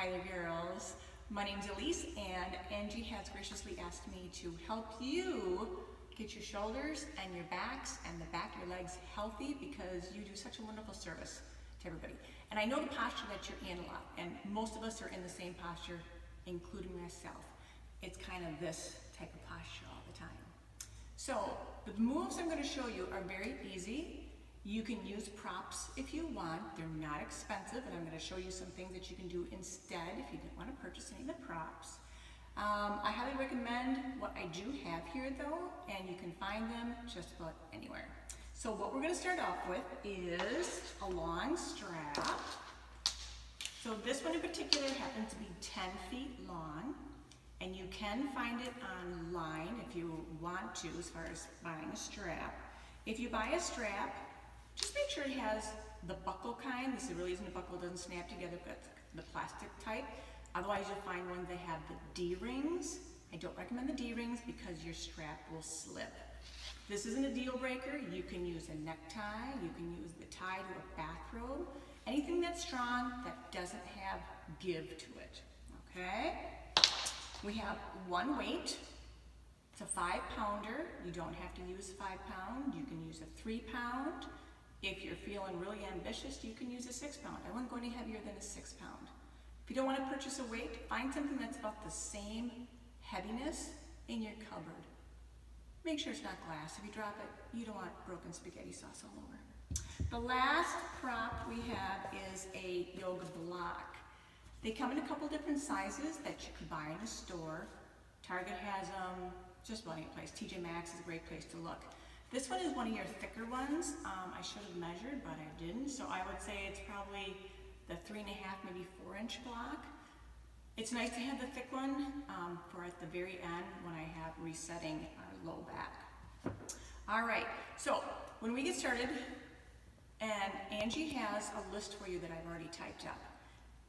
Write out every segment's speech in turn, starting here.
Hi there, girls. My name's Elise, and Angie has graciously asked me to help you get your shoulders and your backs and the back of your legs healthy because you do such a wonderful service to everybody. And I know the posture that you're in a lot, and most of us are in the same posture, including myself. It's kind of this type of posture all the time. So the moves I'm going to show you are very easy. You can use props if you want. They're not expensive, and I'm going to show you some things that you can do instead if you didn't want to purchase any of the props. I highly recommend what I do have here though, and you can find them just about anywhere. So what we're going to start off with is a long strap. So this one in particular happens to be 10 feet long, and you can find it online if you want to as far as buying a strap. If you buy a strap, just make sure it has the buckle kind. This really isn't a buckle, it doesn't snap together, but the plastic type. Otherwise you'll find ones that have the D-rings. I don't recommend the D-rings because your strap will slip. This isn't a deal breaker. You can use a necktie, you can use the tie to a bathrobe, anything that's strong that doesn't have give to it, okay? We have one weight. It's a 5-pounder. You don't have to use 5 pound. You can use a 3 pound. If you're feeling really ambitious, you can use a 6 pound. I wouldn't go any heavier than a 6 pound. If you don't want to purchase a weight, find something that's about the same heaviness in your cupboard. Make sure it's not glass. If you drop it, you don't want broken spaghetti sauce all over. The last prop we have is a yoga block. They come in a couple different sizes that you can buy in the store. Target has them, just about any place. TJ Maxx is a great place to look. This one is one of your thicker ones. I should have measured, but I didn't. So I would say it's probably the 3.5, maybe 4-inch block. It's nice to have the thick one for at the very end when I have resetting our low back. All right, so when we get started, and Angie has a list for you that I've already typed up.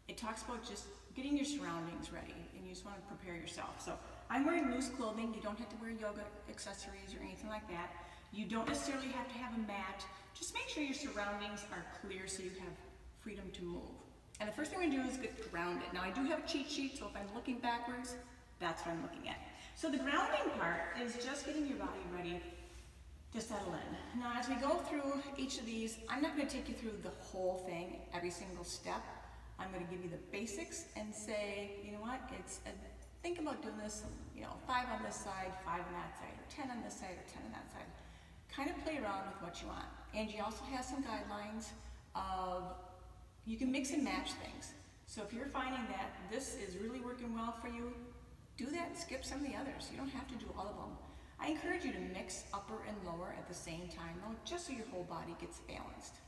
It talks about just getting your surroundings ready, and you just want to prepare yourself. So I'm wearing loose clothing. You don't have to wear yoga accessories or anything like that. You don't necessarily have to have a mat. Just make sure your surroundings are clear so you have freedom to move. And the first thing we're going to do is get grounded. Now I do have a cheat sheet, so if I'm looking backwards, that's what I'm looking at. So the grounding part is just getting your body ready to settle in. Now as we go through each of these, I'm not going to take you through the whole thing, every single step. I'm going to give you the basics and say, you know what, think about doing this, 5 on this side, 5 on that side, or 10 on this side, or 10 on that side. Kind of play around with what you want. Angie also has some guidelines of, you can mix and match things. So if you're finding that this is really working well for you, do that and skip some of the others. You don't have to do all of them. I encourage you to mix upper and lower at the same time though, just so your whole body gets balanced.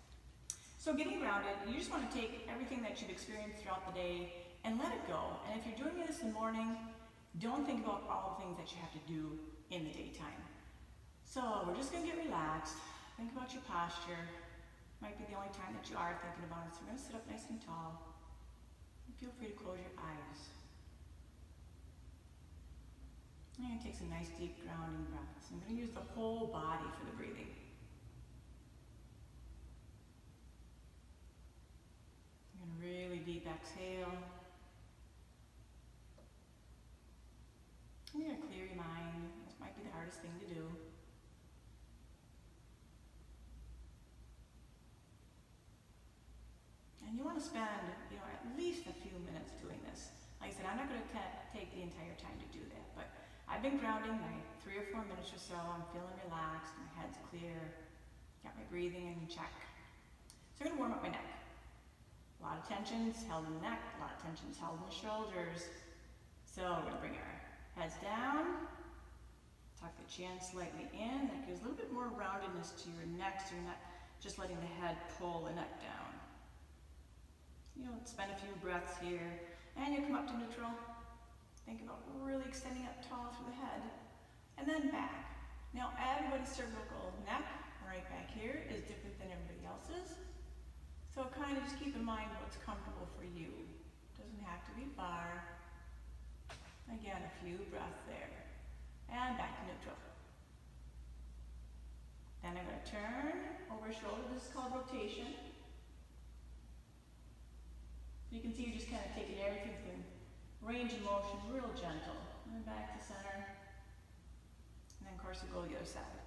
So getting grounded, you just want to take everything that you've experienced throughout the day and let it go. And if you're doing this in the morning, don't think about all the things that you have to do in the daytime. So we're just going to get relaxed. Think about your posture. Might be the only time that you are thinking about it. So we're going to sit up nice and tall. And feel free to close your eyes. I'm going to take some nice deep grounding breaths. I'm going to use the whole body for the breathing. I'm going to really deep exhale. I'm going to clear your mind. This might be the hardest thing to do. And you want to spend, at least a few minutes doing this. Like I said, I'm not going to take the entire time to do that, but I've been grounding my 3 or 4 minutes or so. I'm feeling relaxed, my head's clear, got my breathing in check. So I'm going to warm up my neck. A lot of tensions held in the neck, a lot of tensions held in the shoulders. So we're going to bring our heads down, tuck the chin slightly in. That gives a little bit more roundedness to your neck, so you're not just letting the head pull the neck down. Spend a few breaths here, and you come up to neutral. Think about really extending up tall through the head, and then back. Now everybody's cervical neck, right back here, is different than everybody else's. So kind of just keep in mind what's comfortable for you. Doesn't have to be far. Again, a few breaths there. And back to neutral. Then I'm going to turn over shoulder. This is called rotation. You can see you're just kind of taking everything through range of motion, real gentle. And then back to center. And then of course we'll go to the other side.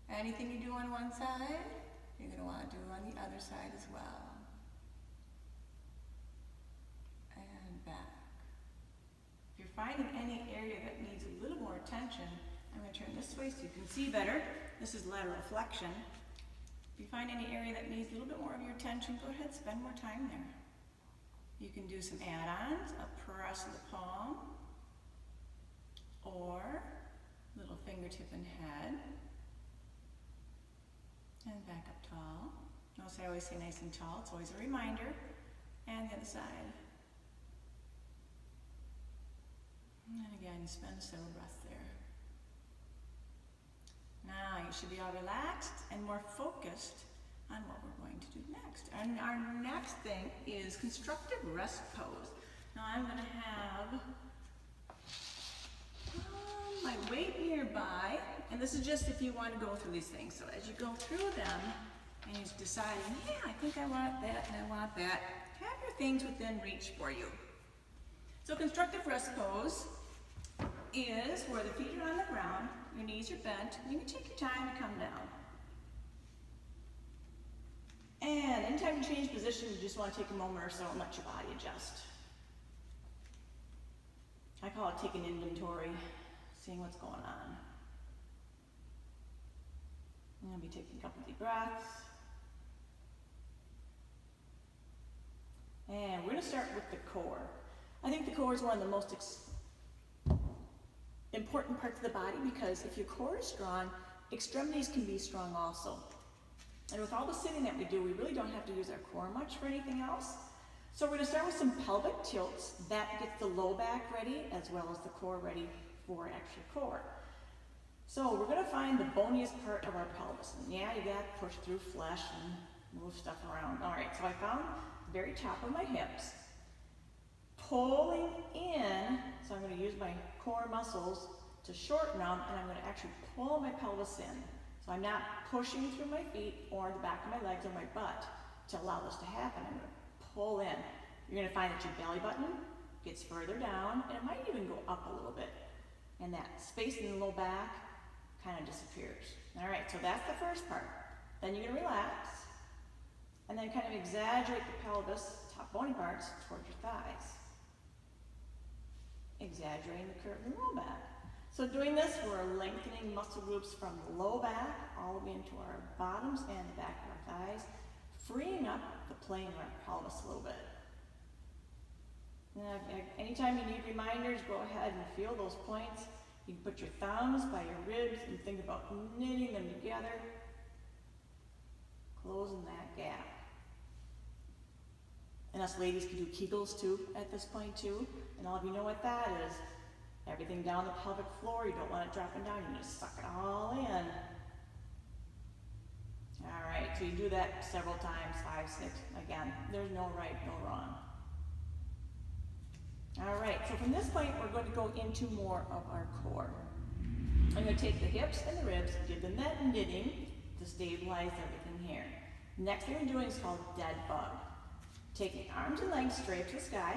Anything you do on one side, you're going to want to do on the other side as well. And back. If you're finding any area that needs a little more attention, I'm going to turn this way so you can see better. This is lateral flexion. If you find any area that needs a little bit more of your attention, go ahead, spend more time there. You can do some add-ons, a press of the palm, or little fingertip and head. And back up tall. Notice I always say nice and tall, it's always a reminder. And the other side. And again, spend several breaths there. Now you should be all relaxed and more focused on what we're going to do next. And our next thing is constructive rest pose. Now I'm going to have my weight nearby, and this is just if you want to go through these things. So as you go through them and you're deciding, yeah, I think I want that and I want that, have your things within reach for you. So constructive rest pose is where the feet are on the ground, your knees are bent, and you can take your time to come down. And anytime you change position, you just want to take a moment or so and let your body adjust. I call it taking inventory, seeing what's going on. I'm going to be taking a couple deep breaths. And we're going to start with the core. I think the core is one of the most important parts of the body, because if your core is strong, extremities can be strong also. And with all the sitting that we do, we really don't have to use our core much for anything else. So we're going to start with some pelvic tilts. That gets the low back ready as well as the core ready for actual core. So we're going to find the boniest part of our pelvis. And yeah, you got to push through flesh and move stuff around. All right, so I found the very top of my hips. Pulling in, so I'm going to use my core muscles to shorten them, and I'm going to actually pull my pelvis in. So I'm not pushing through my feet or the back of my legs or my butt to allow this to happen. I'm going to pull in. You're going to find that your belly button gets further down, and it might even go up a little bit. And that space in the low back kind of disappears. All right, so that's the first part. Then you're going to relax, and then kind of exaggerate the pelvis, top bony parts, towards your thighs. Exaggerating the curve in the low back. So doing this, we're lengthening muscle groups from the low back all the way into our bottoms and the back of our thighs, freeing up the plane of our pelvis a little bit. Now, anytime you need reminders, go ahead and feel those points. You can put your thumbs by your ribs and think about knitting them together, closing that gap. And us ladies can do Kegels too at this point too. And all of you know what that is. Everything down the pelvic floor, you don't want it dropping down, you just suck it all in. All right, so you do that several times, 5, 6, again, there's no right, no wrong. All right, so from this point, we're going to go into more of our core. I'm going to take the hips and the ribs, give them that knitting to stabilize everything here. Next thing we're doing is called dead bug. Taking arms and legs straight to the sky.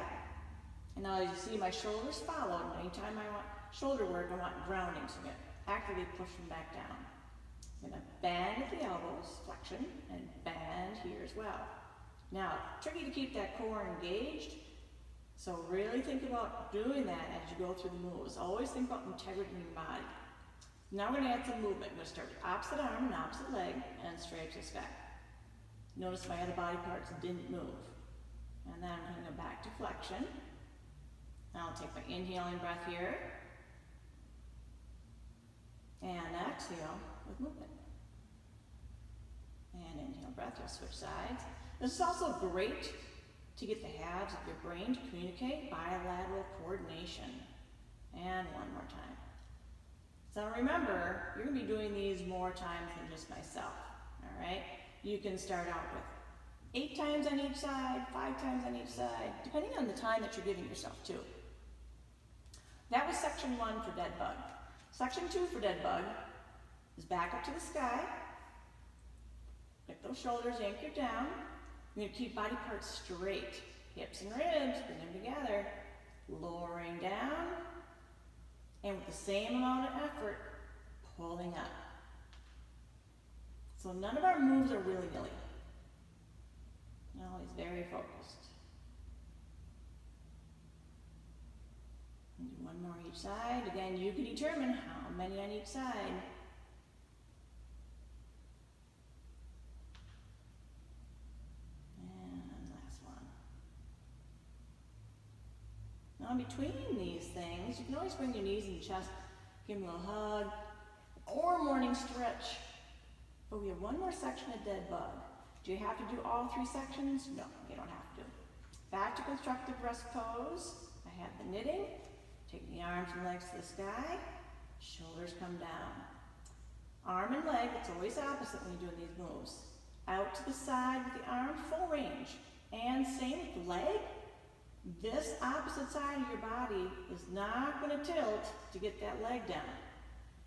And now as you see my shoulders followed, anytime I want shoulder work, I want grounding. So I'm going to actively push them back down. I'm going to bend at the elbows, flexion, and bend here as well. Now, tricky to keep that core engaged, so really think about doing that as you go through the moves. Always think about integrity in your body. Now we're going to add some movement. I'm going to start with opposite arm and opposite leg, and straight to the sky. Notice my other body parts didn't move. And then I'm going to go back to flexion. Now I'll take my inhaling breath here. And exhale with movement. And inhale breath, you'll switch sides. This is also great to get the halves of your brain to communicate, bilateral coordination. And one more time. So remember, you're going to be doing these more times than just myself. All right? You can start out with 8 times on each side, 5 times on each side, depending on the time that you're giving yourself too. That was section 1 for dead bug. Section 2 for dead bug is back up to the sky. Lift those shoulders, anchor down. You're going to keep body parts straight. hips and ribs, bring them together, lowering down, and with the same amount of effort, pulling up. So none of our moves are willy-nilly. Always very focused. And do one more each side. Again, you can determine how many on each side. And last one. Now in between these things, you can always bring your knees and chest, give them a little hug, or morning stretch. But we have one more section of dead bug. Do you have to do all 3 sections? No, you don't have to. Back to constructive rest pose. I have the knitting. Take the arms and legs to the sky. Shoulders come down. Arm and leg, it's always opposite when you're doing these moves. Out to the side with the arm, full range. And same with the leg. This opposite side of your body is not going to tilt to get that leg down.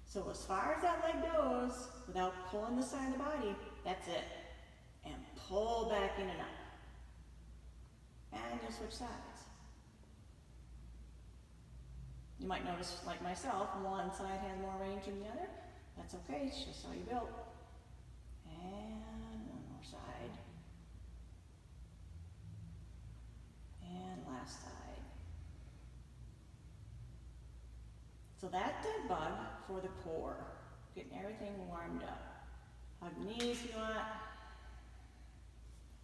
So as far as that leg goes, without pulling the side of the body, that's it. And pull back in and up. And you'll switch sides. You might notice, like myself, one side has more range than the other. That's okay, it's just how you're built. And one more side. And last side. So that dead bug for the core. Getting everything warmed up. Hug the knees if you want.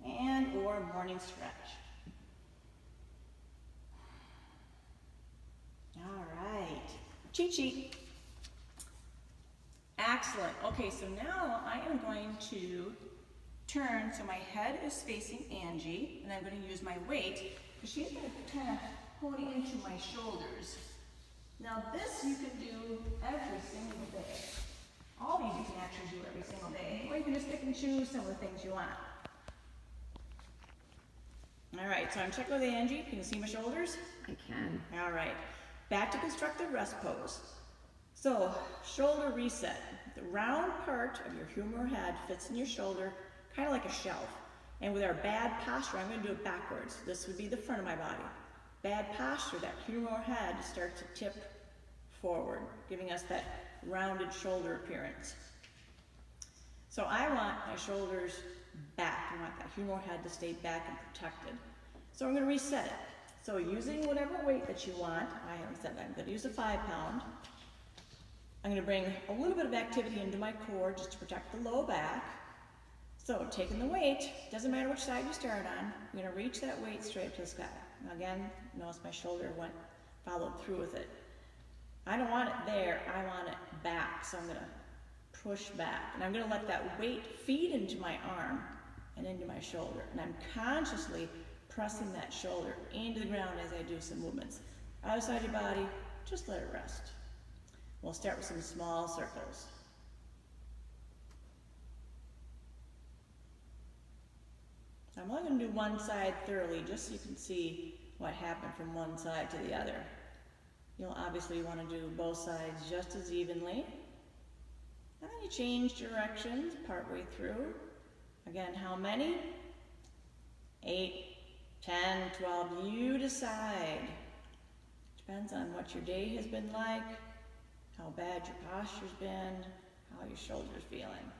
And or morning stretch. All right. Cheat sheet. Excellent. Okay, so now I am going to turn so my head is facing Angie, and I'm going to use my weight because she's going to kind of hone into my shoulders. Now this you can do every single day. All these you can actually do every single day, or you can just pick and choose some of the things you want. All right, so I'm checking with Angie. Can you see my shoulders? I can. All right, back to constructive rest pose. So, shoulder reset. The round part of your humeral head fits in your shoulder, kind of like a shelf. And with our bad posture, I'm going to do it backwards. This would be the front of my body. Bad posture, that humeral head starts to tip forward, giving us that rounded shoulder appearance. So I want my shoulders back. I want that humeral head to stay back and protected. So I'm going to reset it. So using whatever weight that you want, I haven't said that, I'm going to use a 5-pound. I'm going to bring a little bit of activity into my core just to protect the low back. So taking the weight, doesn't matter which side you start on, I'm going to reach that weight straight up to the sky. Now again, notice my shoulder followed through with it. I don't want it there, I want it back, so I'm going to push back. And I'm going to let that weight feed into my arm and into my shoulder. And I'm consciously pressing that shoulder into the ground as I do some movements. Other side of your body, just let it rest. We'll start with some small circles. I'm only going to do one side thoroughly just so you can see what happened from one side to the other. You'll obviously want to do both sides just as evenly. And then you change directions partway through. Again, how many? 8, 10, 12, you decide. Depends on what your day has been like, how bad your posture's been, how your shoulder's feeling.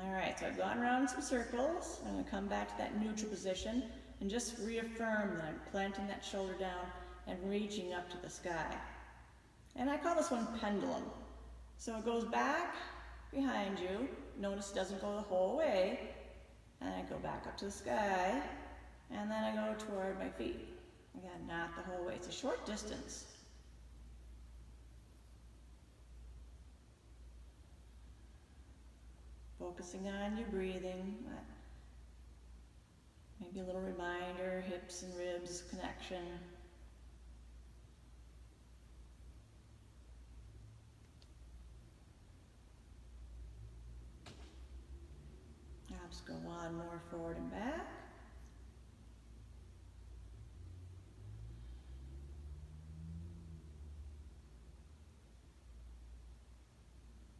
All right, so I've gone around some circles. I'm going to come back to that neutral position and just reaffirm that I'm planting that shoulder down and reaching up to the sky. And I call this one pendulum. So it goes back behind you. Notice it doesn't go the whole way. And I go back up to the sky, and then I go toward my feet. Again, not the whole way. It's a short distance. Focusing on your breathing. Maybe a little reminder, hips and ribs connection. I'll just go one more forward and back.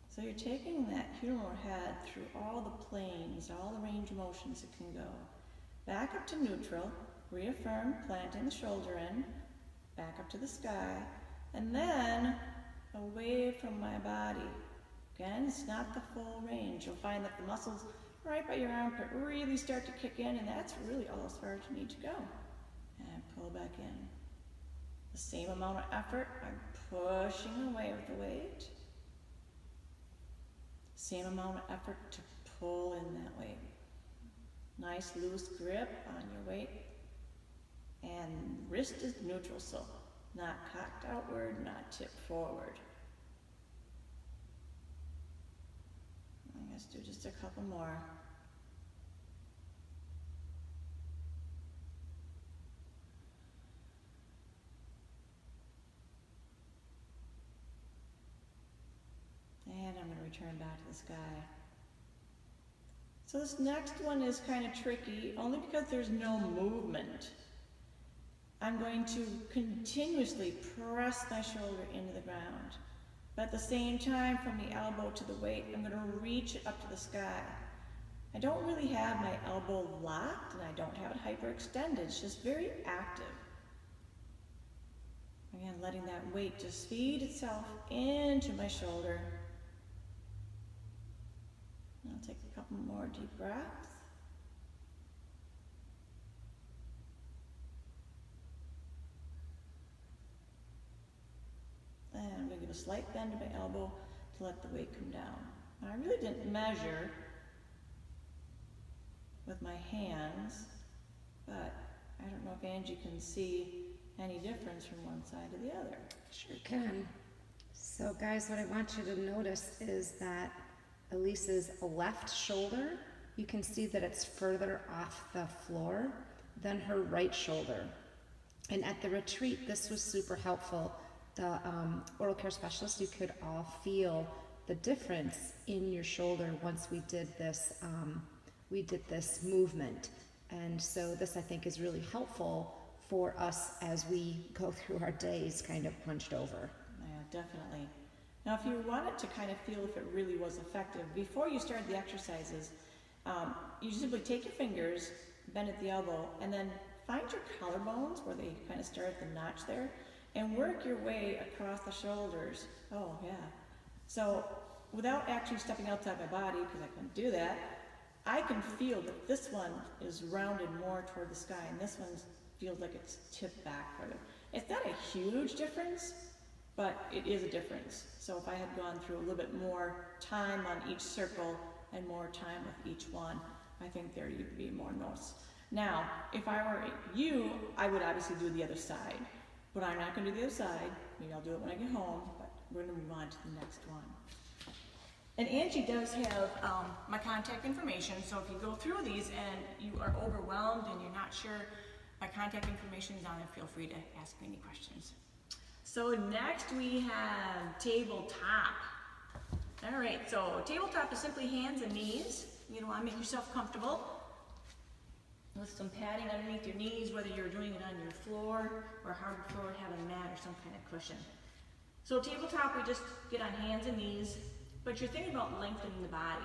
So you're taking that humeral head through all the planes, all the range of motions it can go. back up to neutral, reaffirm, planting the shoulder in, back up to the sky, and then away from my body. Again, it's not the full range. You'll find that the muscles right by your armpit really start to kick in, and that's really all as far as you need to go. And pull back in. The same amount of effort, I'm pushing away with the weight. Same amount of effort to pull in that weight. Nice loose grip on your weight. And wrist is neutral, so not cocked outward, not tipped forward. Let's do just a couple more. And I'm going to return back to the sky. So this next one is kind of tricky, only because there's no movement. I'm going to continuously press my shoulder into the ground. But at the same time, from the elbow to the weight, I'm going to reach it up to the sky. I don't really have my elbow locked, and I don't have it hyperextended. It's just very active. Again, letting that weight just feed itself into my shoulder. I'll take a couple more deep breaths. And I'm going to give a slight bend to my elbow to let the weight come down. Now, I really didn't measure with my hands, but I don't know if Angie can see any difference from one side to the other. Sure can. So guys, what I want you to notice is that Elise's left shoulder, you can see that it's further off the floor than her right shoulder. And at the retreat, this was super helpful. The oral care specialist, you could all feel the difference in your shoulder once we did this movement. And so this, I think, is really helpful for us as we go through our days kind of hunched over. Yeah, definitely. Now, if you wanted to kind of feel if it really was effective, before you started the exercises, you simply take your fingers, bend at the elbow, and then find your collarbones where they kind of start at the notch there, and work your way across the shoulders. Oh, yeah. So without actually stepping outside my body, because I couldn't do that, I can feel that this one is rounded more toward the sky, and this one feels like it's tipped back further. It's not a huge difference, but it is a difference. So if I had gone through a little bit more time on each circle and more time with each one, I think there would be more notice. Now, if I were you, I would obviously do the other side. But I'm not going to do the other side. Maybe I'll do it when I get home, but we're going to move on to the next one. And Angie does have my contact information, so if you go through these and you are overwhelmed and you're not sure, my contact information is on there. Feel free to ask me any questions. So next we have tabletop. All right, so tabletop is simply hands and knees. You want to make yourself comfortable with some padding underneath your knees, whether you're doing it on your floor or hard floor, have a mat or some kind of cushion. So tabletop, we just get on hands and knees, but you're thinking about lengthening the body.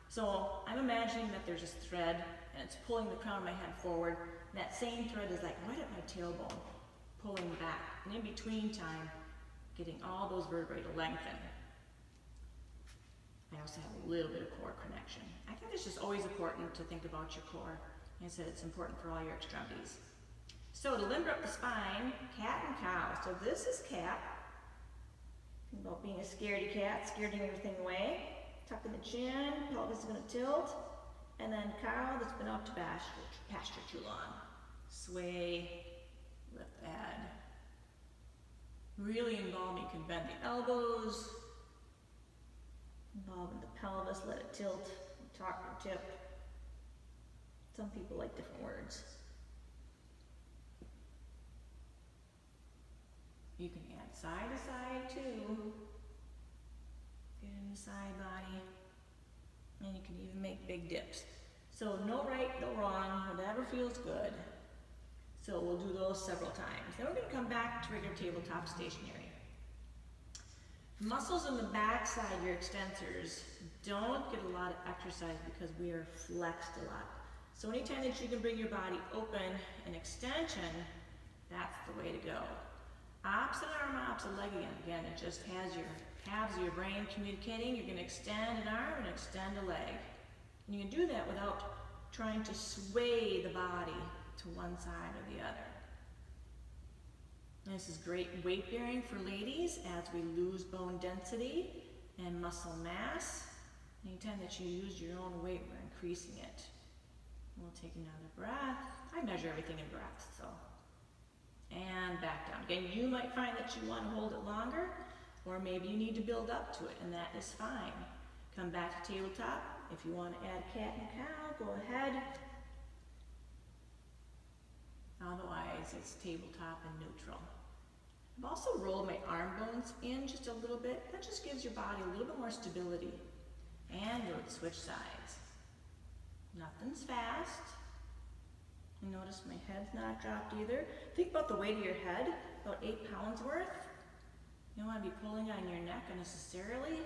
So I'm imagining that there's this thread and it's pulling the crown of my head forward. And that same thread is like right at my tailbone, pulling back. And in between time, getting all those vertebrae to lengthen. I also have a little bit of core connection. I think it's just always important to think about your core. I said it's important for all your extremities. So to limber up the spine, cat and cow. So this is cat. Think about being a scaredy cat, scaring everything away. Tuck in the chin, pelvis is going to tilt. And then cow that's been out to pasture too long. Sway, lift the head. Really involved, you can bend the elbows. Involve in the pelvis, let it tilt, talk or tip. Some people like different words. You can add side to side too. Get in the side body. And you can even make big dips. So no right, no wrong, whatever feels good. So we'll do those several times. Then we're going to come back to regular tabletop stationary. Muscles in the back side, your extensors, don't get a lot of exercise because we are flexed a lot. So anytime that you can bring your body open and extension, that's the way to go. Opposite arm, opposite leg again. Again, it just has your halves of your brain communicating. You're going to extend an arm and extend a leg. And you can do that without trying to sway the body to one side or the other. And this is great weight bearing for ladies as we lose bone density and muscle mass. Anytime that you use your own weight, we're increasing it. We'll take another breath. I measure everything in breaths, so. And back down. Again, you might find that you want to hold it longer, or maybe you need to build up to it, and that is fine. Come back to tabletop. If you want to add cat and cow, go ahead. Otherwise, it's tabletop and neutral. I've also rolled my arm bones in just a little bit. That just gives your body a little bit more stability. And we'll switch sides. Nothing's fast. You notice my head's not dropped either. Think about the weight of your head, about 8 pounds worth. You don't want to be pulling on your neck unnecessarily.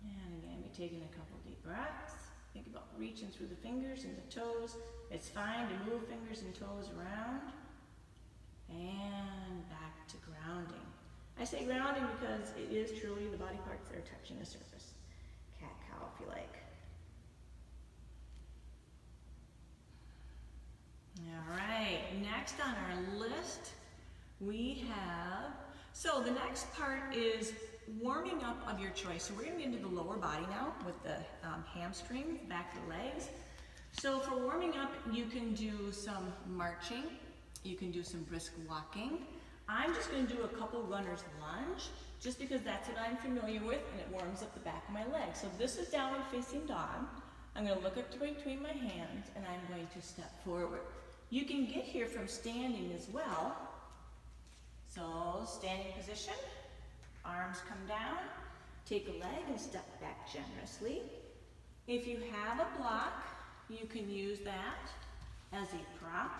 And again, be taking a couple deep breaths. Think about reaching through the fingers and the toes. It's fine to move fingers and toes around. And back to grounding. I say grounding because it is truly the body parts that are touching the surface. Cat, cow, if you like. All right, next on our list, we have, so the next part is warming up of your choice. So we're going to get into the lower body now with the hamstrings, back of the legs. So for warming up, you can do some marching. You can do some brisk walking. I'm just going to do a couple runner's lunge, just because that's what I'm familiar with, and it warms up the back of my legs. So this is downward facing dog. I'm going to look up between my hands, and I'm going to step forward. You can get here from standing as well. So standing position, arms come down, take a leg and step back generously. If you have a block, you can use that as a prop.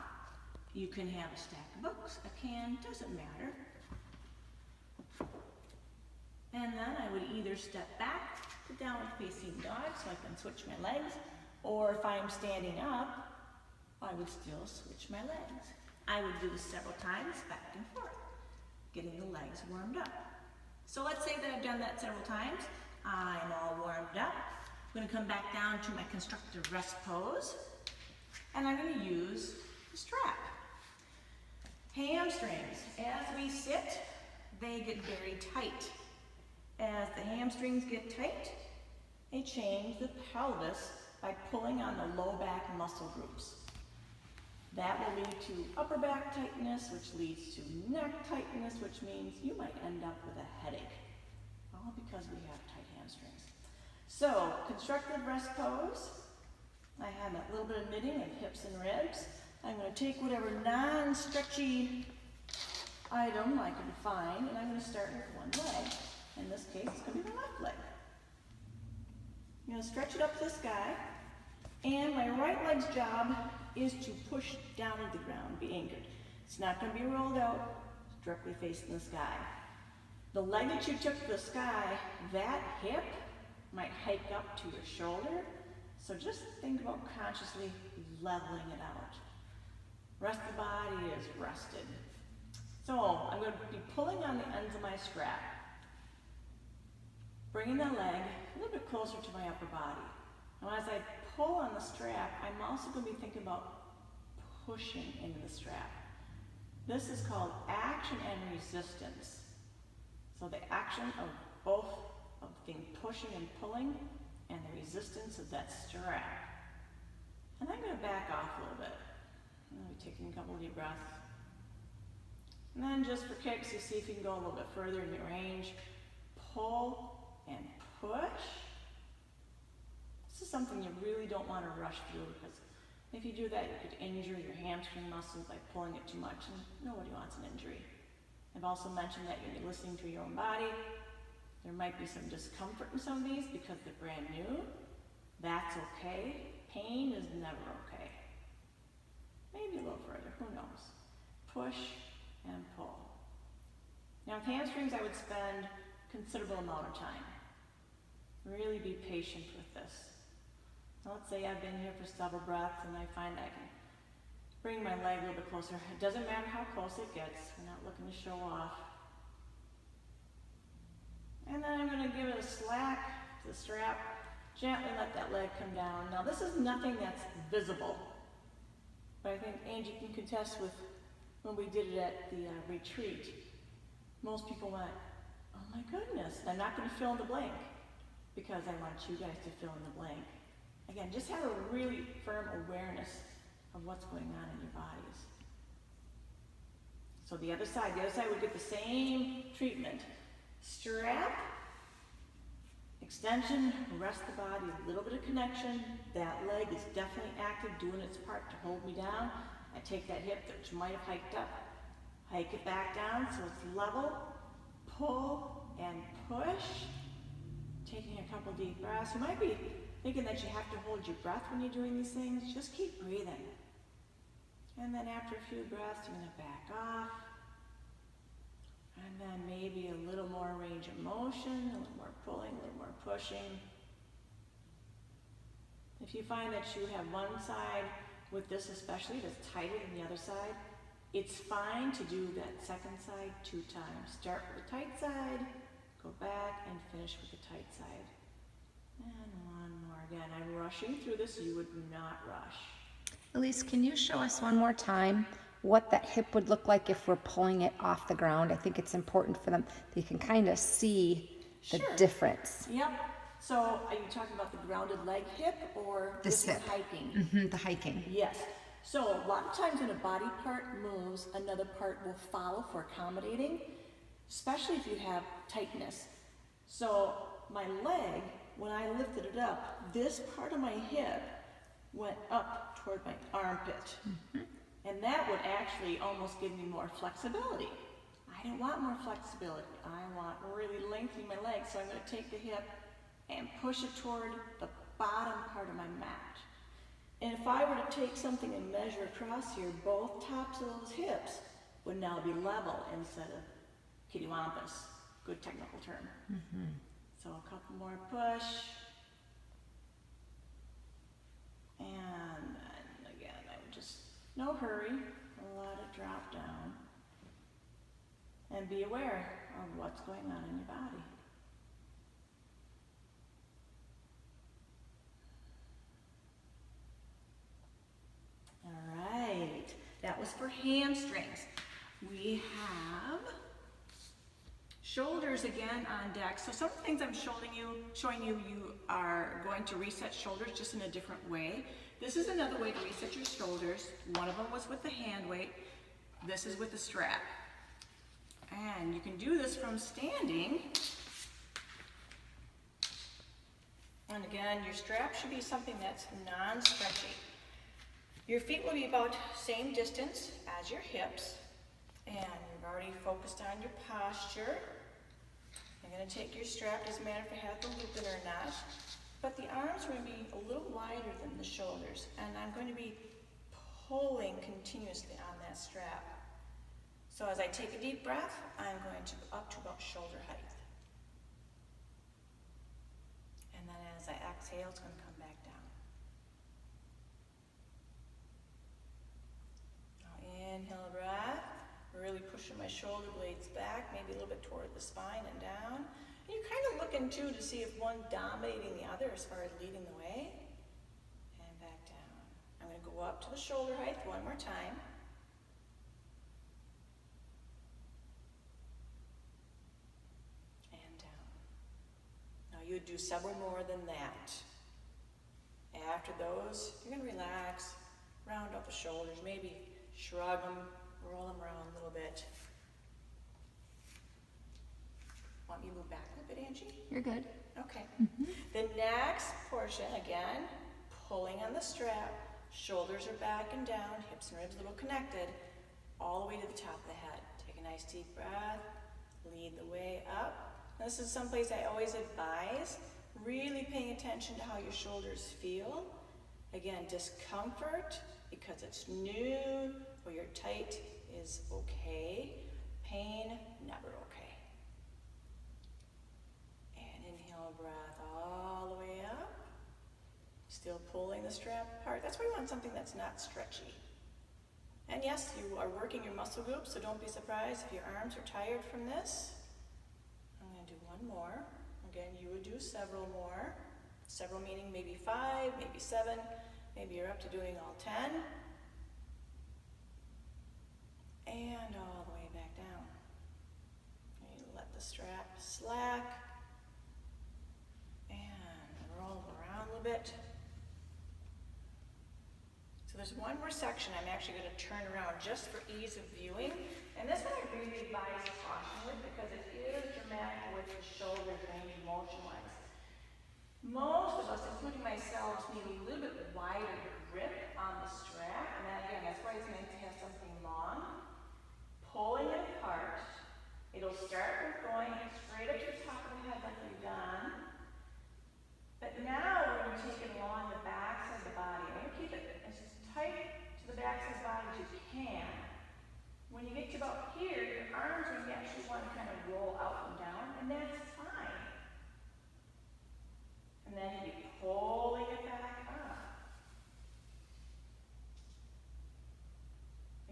You can have a stack of books, a can, doesn't matter. And then I would either step back to downward facing dog so I can switch my legs, or if I'm standing up, I would still switch my legs. I would do this several times, back and forth, getting the legs warmed up. So let's say that I've done that several times. I'm all warmed up. I'm going to come back down to my constructive rest pose, and I'm going to use the strap. Hamstrings, as we sit, they get very tight. As the hamstrings get tight, they change the pelvis by pulling on the low back muscle groups. That will lead to upper back tightness, which leads to neck tightness, which means you might end up with a headache, all because we have tight hamstrings. So, constructive rest pose. I have that little bit of knitting of hips and ribs. I'm going to take whatever non-stretchy item I can find, and I'm going to start with one leg. In this case, it's going to be my left leg. I'm going to stretch it up to the sky, and my right leg's job is to push down to the ground, be anchored. It's not going to be rolled out, it's directly facing the sky. The leg that you took to the sky, that hip might hike up to your shoulder, so just think about consciously leveling it out. Rest of the body is rested. So I'm going to be pulling on the ends of my strap, bringing the leg a little bit closer to my upper body. And as I pull on the strap, I'm also going to be thinking about pushing into the strap. This is called action and resistance. So the action of both of being pushing and pulling, and the resistance of that strap. And I'm going to back off a little bit. I'm going to be taking a couple of deep breaths. And then just for kicks, you see if you can go a little bit further in your range. Pull and push. This is something you really don't want to rush through, because if you do that, you could injure your hamstring muscles by pulling it too much, and nobody wants an injury. I've also mentioned that you're listening to your own body. There might be some discomfort in some of these because they're brand new. That's okay. Pain is never okay. Maybe a little further, who knows? Push and pull. Now with hamstrings, I would spend a considerable amount of time. Really be patient with this. Let's say I've been here for several breaths and I find I can bring my leg a little bit closer. It doesn't matter how close it gets. We're not looking to show off. And then I'm going to give it a slack to the strap. Gently let that leg come down. Now this is nothing that's visible. But I think Angie can contest with when we did it at the retreat. Most people went, oh my goodness. I'm not going to fill in the blank because I want you guys to fill in the blank. Again, just have a really firm awareness of what's going on in your bodies. So the other side would get the same treatment. Strap, extension, rest the body, a little bit of connection. That leg is definitely active, doing its part to hold me down. I take that hip that might have hiked up, hike it back down so it's level, pull and push. Taking a couple deep breaths. You might be thinking that you have to hold your breath when you're doing these things. Just keep breathing. And then after a few breaths, you're going to back off. And then maybe a little more range of motion, a little more pulling, a little more pushing. If you find that you have one side with this especially that's tighter than the other side, it's fine to do that second side 2 times. Start with the tight side, go back and finish with the tight side. And one more. Again, I'm rushing through this. You would not rush. Elise, can you show us one more time what that hip would look like if we're pulling it off the ground? I think it's important for them. They can kind of see the difference. Yep. So are you talking about the grounded leg hip or This hip. hiking? The hiking. Yes. So a lot of times when a body part moves, another part will follow for accommodating, especially if you have tightness. So my leg, when I lifted it up, this part of my hip went up toward my armpit. And that would actually almost give me more flexibility. I don't want more flexibility. I want really lengthening my leg. So I'm going to take the hip and push it toward the bottom part of my mat. And if I were to take something and measure across here, both tops of those hips would now be level instead of kittywampus. Good technical term. So a couple more push. And then again, I would just, no hurry, let it drop down. And be aware of what's going on in your body. All right, that was for hamstrings. We have shoulders again on deck. So some of the things I'm showing you are going to reset shoulders just in a different way. This is another way to reset your shoulders. One of them was with the hand weight. This is with the strap. And you can do this from standing. And again, your strap should be something that's non-stretchy. Your feet will be about same distance as your hips. And you've already focused on your posture. You're going to take your strap, doesn't matter if it has the loop in or not, but the arms are going to be a little wider than the shoulders, and I'm going to be pulling continuously on that strap. So as I take a deep breath, I'm going to go up to about shoulder height. And then as I exhale, it's going to come back down. Now inhale, breath. Really pushing my shoulder blades back, maybe a little bit toward the spine and down. And you're kind of looking too to see if one's dominating the other as far as leading the way. And back down. I'm going to go up to the shoulder height one more time. And down. Now you would do several more than that. After those, you're going to relax, round out the shoulders, maybe shrug them, roll them around a little bit. Want me to move back a little bit, Angie? You're good. Okay. The next portion, again, pulling on the strap, shoulders are back and down, hips and ribs a little connected, all the way to the top of the head. Take a nice deep breath, lead the way up. Now, this is someplace I always advise, really paying attention to how your shoulders feel. Again, discomfort, because it's new or you're tight, is okay. Pain, never okay. And inhale, breath all the way up. Still pulling the strap apart. That's why you want something that's not stretchy. And yes, you are working your muscle groups, so don't be surprised if your arms are tired from this. I'm going to do one more. Again, you would do several more. Several meaning maybe 5, maybe 7, maybe you're up to doing all 10. And all the way back down. And you let the strap slack. And roll around a little bit. So there's one more section I'm actually going to turn around just for ease of viewing. And this one I really advise caution with because it is dramatic with the shoulder range motion-wise. Most of us, including myself, need a little bit wider grip on the strap. And that, again, that's why it's meant to have something long. Pulling it apart. It'll start with going straight up to the top of the head like we've done. But now we're going to take it along the back side of the body. I'm going to keep it as tight to the back side of the body as you can. When you get to about here, your arms are going to actually want to kind of roll out and down, and that's fine. And then you pulling it back up.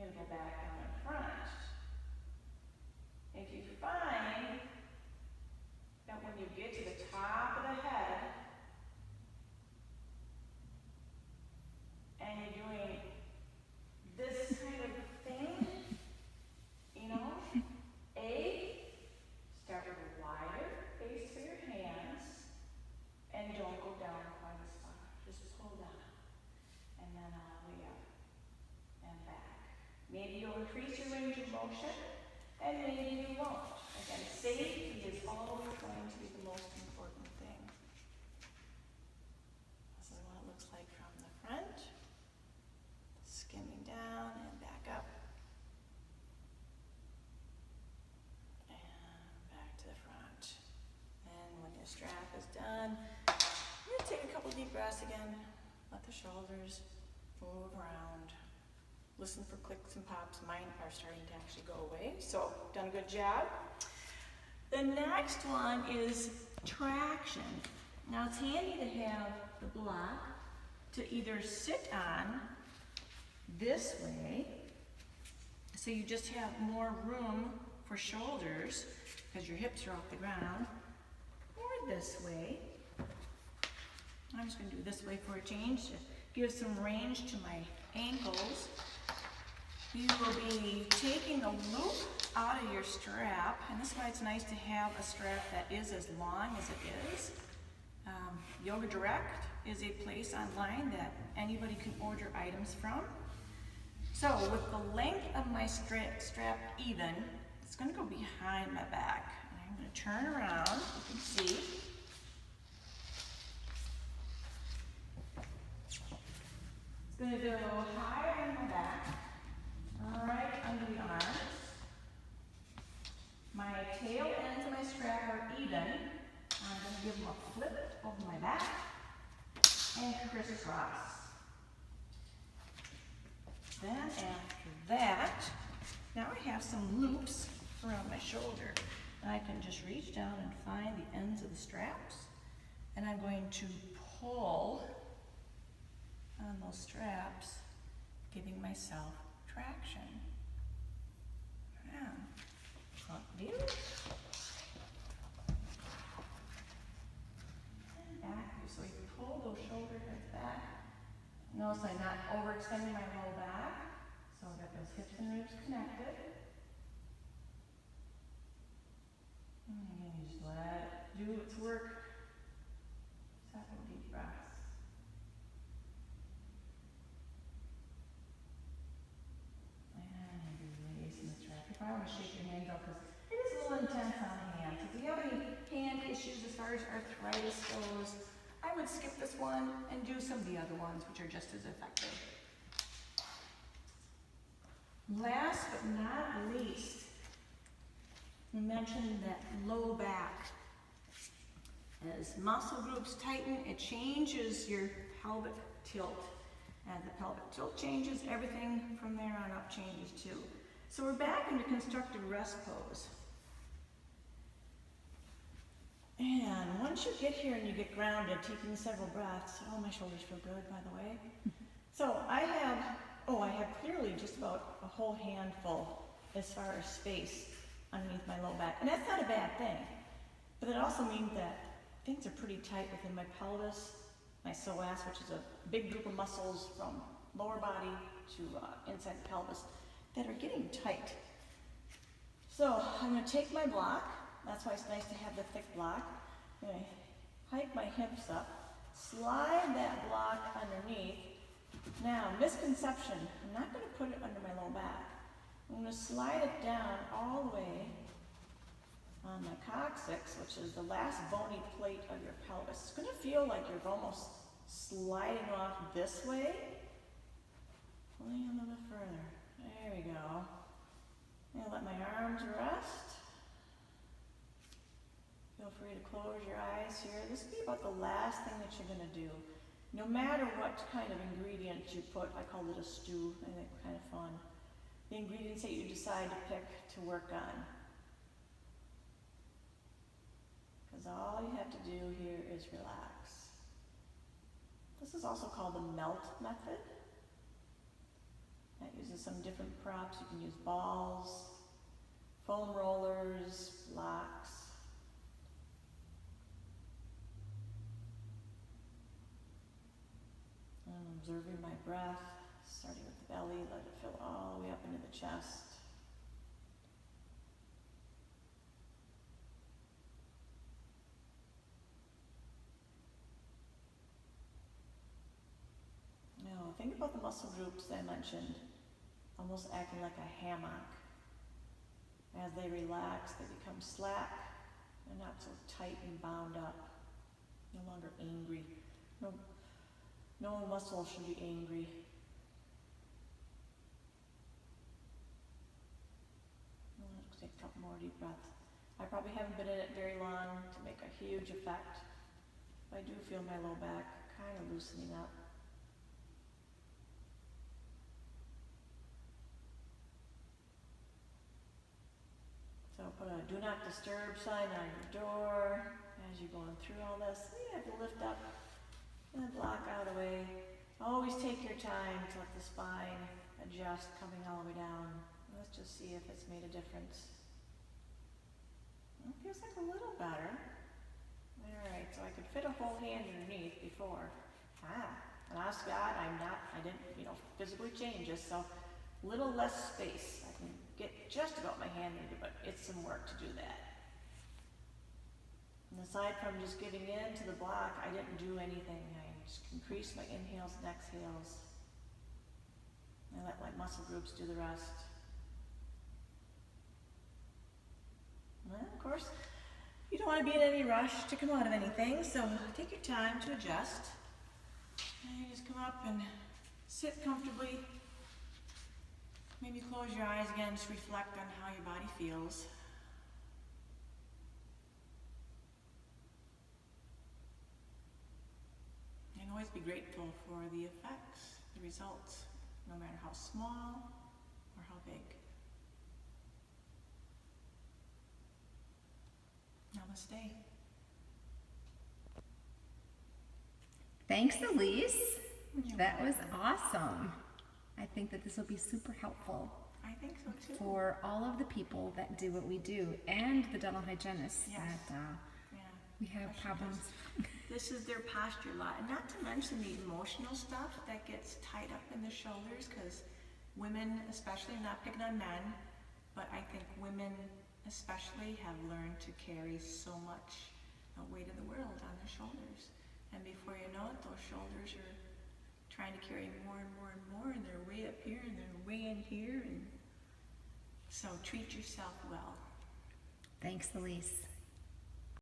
And go back down in front. If you find that when you get to the top of the head, and you're doing this kind of thing, you know, start with a wider base for your hands, and don't go down quite as far. Just pull down, and then all the way up and back. Maybe you'll increase your range of motion, and maybe you won't. Again, safety is always going to be the most important thing. This is what it looks like from the front. Skimming down and back up. And back to the front. And when your strap is done, you're going to take a couple deep breaths again. Let the shoulders move around. Listen for clicks and pops. Mine are starting to actually go away. So, done a good job. The next one is traction. Now, it's handy to have the block to either sit on this way, so you just have more room for shoulders because your hips are off the ground, or this way. I'm just going to do this way for a change to give some range to my ankles. You will be taking the loop out of your strap, and this is why it's nice to have a strap that is as long as it is. Yoga Direct is a place online that anybody can order items from. So with the length of my strap even, it's going to go behind my back. And I'm going to turn around, you can see. It's going to go higher in my back, right under the arms. My tail ends of my strap are even. I'm going to give them a flip over my back and crisscross. Then after that, now I have some loops around my shoulder. And I can just reach down and find the ends of the straps. And I'm going to pull on those straps, giving myself traction. Around. Front view. And back view. So you pull those shoulder heads back. Notice I'm not overextending my low back, so I've got those hips and ribs connected. And again, you just let it do its work. Several deep breaths. And you're releasing the strap. You probably want to shake your hands out because it is a little intense on the hands. If you have any hand issues as far as arthritis goes, I would skip this one and do some of the other ones, which are just as effective. Last but not least, we mentioned that low back. As muscle groups tighten, it changes your pelvic tilt. As the pelvic tilt changes, everything from there on up changes too. So we're back into constructive rest pose. And once you get here and you get grounded, taking several breaths, oh, my shoulders feel good, by the way. So I have clearly just about a whole handful as far as space underneath my low back. And that's not a bad thing. But it also means that things are pretty tight within my pelvis, my psoas, which is a big group of muscles from lower body to inside the pelvis that are getting tight. So I'm going to take my block. That's why it's nice to have the thick block. I'm going to hike my hips up, slide that block underneath. Now, misconception, I'm not going to put it under my low back. I'm going to slide it down all the way on my coccyx, which is the last bony plate of your pelvis. It's going to feel like you're almost sliding off this way. Pulling a little bit further. There we go. I'm going to let my arms rest. Feel free to close your eyes here. This will be about the last thing that you're going to do. No matter what kind of ingredients you put, I call it a stew, I think kind of fun. The ingredients that you decide to pick to work on. Because all you have to do here is relax. This is also called the melt method. That uses some different props. You can use balls, foam rollers, blocks. I'm observing my breath, starting with the belly, let it fill all the way up into the chest. Now, think about the muscle groups I mentioned, almost acting like a hammock. As they relax, they become slack. They're not so tight and bound up, no longer angry. No muscle should be angry. Let's take a couple more deep breaths. I probably haven't been in it very long to make a huge effect, but I do feel my low back kind of loosening up. So put a do not disturb sign on your door as you're going through all this. You have to lift up and block out of the way. Always take your time to let the spine adjust, coming all the way down. Let's just see if it's made a difference. It feels like a little better. Alright, so I could fit a whole hand underneath before. And ask God, I didn't, physically change this, so a little less space. I can get just about my hand under, but it's some work to do that. And aside from just giving in to the block, I didn't do anything. I just increased my inhales and exhales. I let my muscle groups do the rest. Well, of course, you don't want to be in any rush to come out of anything, so take your time to adjust. And you just come up and sit comfortably. Maybe close your eyes again, just reflect on how your body feels. And always be grateful for the effects, the results, no matter how small or how big. Namaste. Thanks, Elise. That was awesome. I think that this will be super helpful I think so too. for all of the people that do what we do and the dental hygienists Yes. that Yeah. we have Especially problems. This is their posture lot, and not to mention the emotional stuff that gets tied up in the shoulders, because women especially, I'm not picking on men, but I think women especially have learned to carry so much weight of the world on their shoulders. And before you know it, those shoulders are trying to carry more and more and more, and they're way up here and they're way in here. And so treat yourself well. Thanks, Elise.